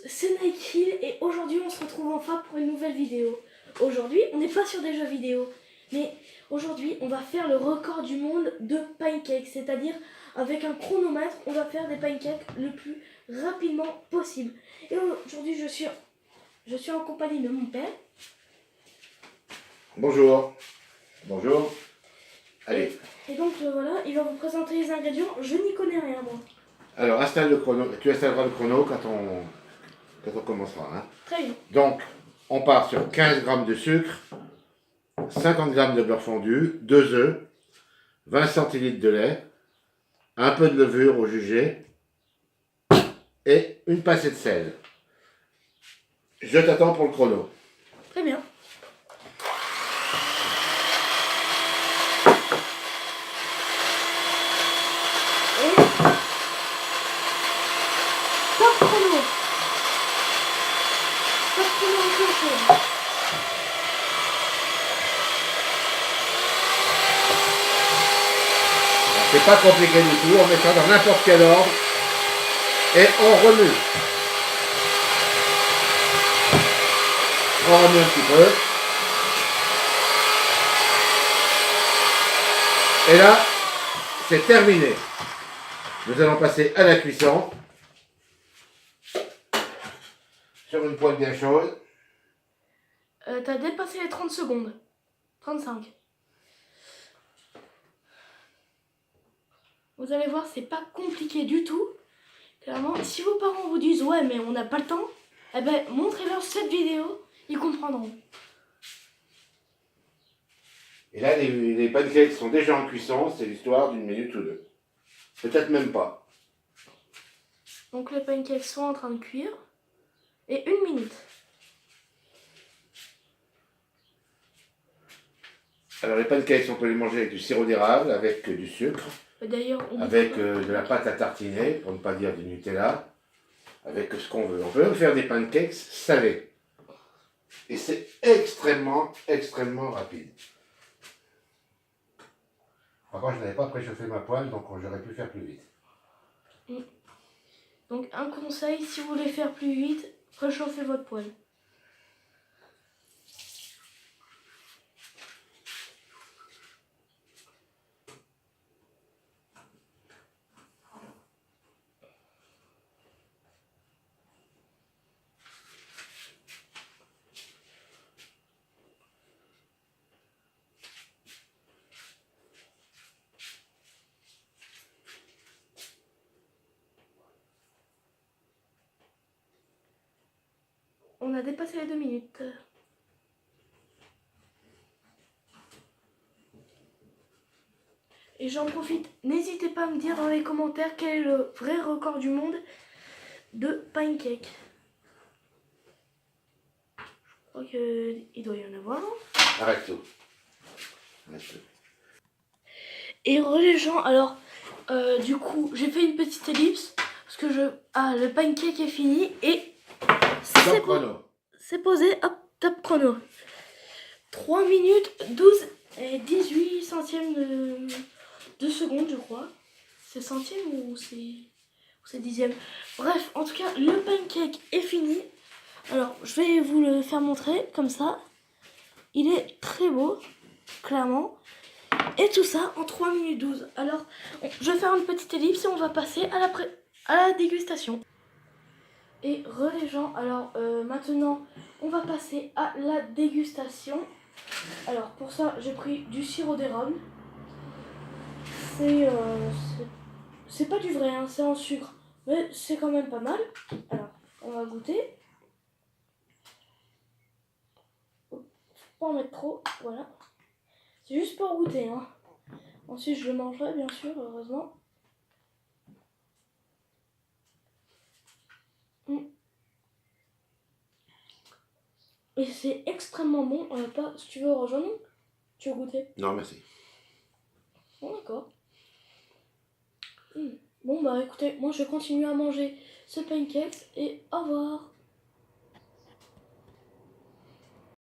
c'est Nike Hill et aujourd'hui on se retrouve enfin pour une nouvelle vidéo. Aujourd'hui, on n'est pas sur des jeux vidéo, mais aujourd'hui on va faire le record du monde de pancakes, c'est-à-dire avec un chronomètre, on va faire des pancakes le plus rapidement possible. Et aujourd'hui je suis en compagnie de mon père. Bonjour. Bonjour. Allez. Et donc voilà, il va vous présenter les ingrédients. Je n'y connais rien moi. Alors installe le chrono. Tu installeras le chrono quand on commencera. Hein. Très bien. Donc on part sur 15 g de sucre, 50 g de beurre fondu, 2 œufs, 20 centilitres de lait, un peu de levure au jugé et une pincée de sel. Je t'attends pour le chrono. Très bien. C'est pas compliqué du tout, on met ça dans n'importe quel ordre et on remue. On remue un petit peu. Et là, c'est terminé. Nous allons passer à la cuisson sur une poêle bien chaude. T'as dépassé les 30 secondes. 35. Vous allez voir, c'est pas compliqué du tout. Clairement, si vos parents vous disent ouais mais on n'a pas le temps, eh ben montrez-leur cette vidéo, ils comprendront. Et là, les pancakes sont déjà en cuisson, c'est l'histoire d'une minute ou deux. Peut-être même pas. Donc les pancakes sont en train de cuire. Et 1 minute. Alors les pancakes, on peut les manger avec du sirop d'érable, avec du sucre, D'ailleurs, avec de la pâte à tartiner, pour ne pas dire du Nutella, avec ce qu'on veut. On peut même faire des pancakes salés. Et c'est extrêmement rapide. Par contre, je n'avais pas préchauffé ma poêle, donc j'aurais pu faire plus vite. Donc un conseil, si vous voulez faire plus vite, réchauffez votre poêle. On a dépassé les 2 minutes. Et j'en profite, n'hésitez pas à me dire dans les commentaires quel est le vrai record du monde de pancakes. Je crois qu'il doit y en avoir. Arrête tout. Et les gens, alors, du coup, j'ai fait une petite ellipse parce que le pancake est fini et c'est posé, hop, top chrono. 3 minutes 12 et 18 centièmes de seconde, je crois. C'est centième ou c'est dixième? Bref, en tout cas, le pancake est fini. Alors, je vais vous le faire montrer comme ça. Il est très beau, clairement. Et tout ça en 3 minutes 12. Alors, je vais faire une petite ellipse et on va passer à la dégustation. Et les gens, alors maintenant, on va passer à la dégustation. Alors, pour ça, j'ai pris du sirop d'érable. C'est pas du vrai, hein, c'est en sucre. Mais c'est quand même pas mal. Alors, on va goûter. Faut pas en mettre trop, voilà. C'est juste pour goûter, hein. Ensuite, je le mangerai, bien sûr, heureusement. Et c'est extrêmement bon. Si tu veux rejoindre, tu veux goûter? Non, merci. Bon, d'accord. Bon, bah écoutez, moi je vais continuer à manger ce pancake et au revoir.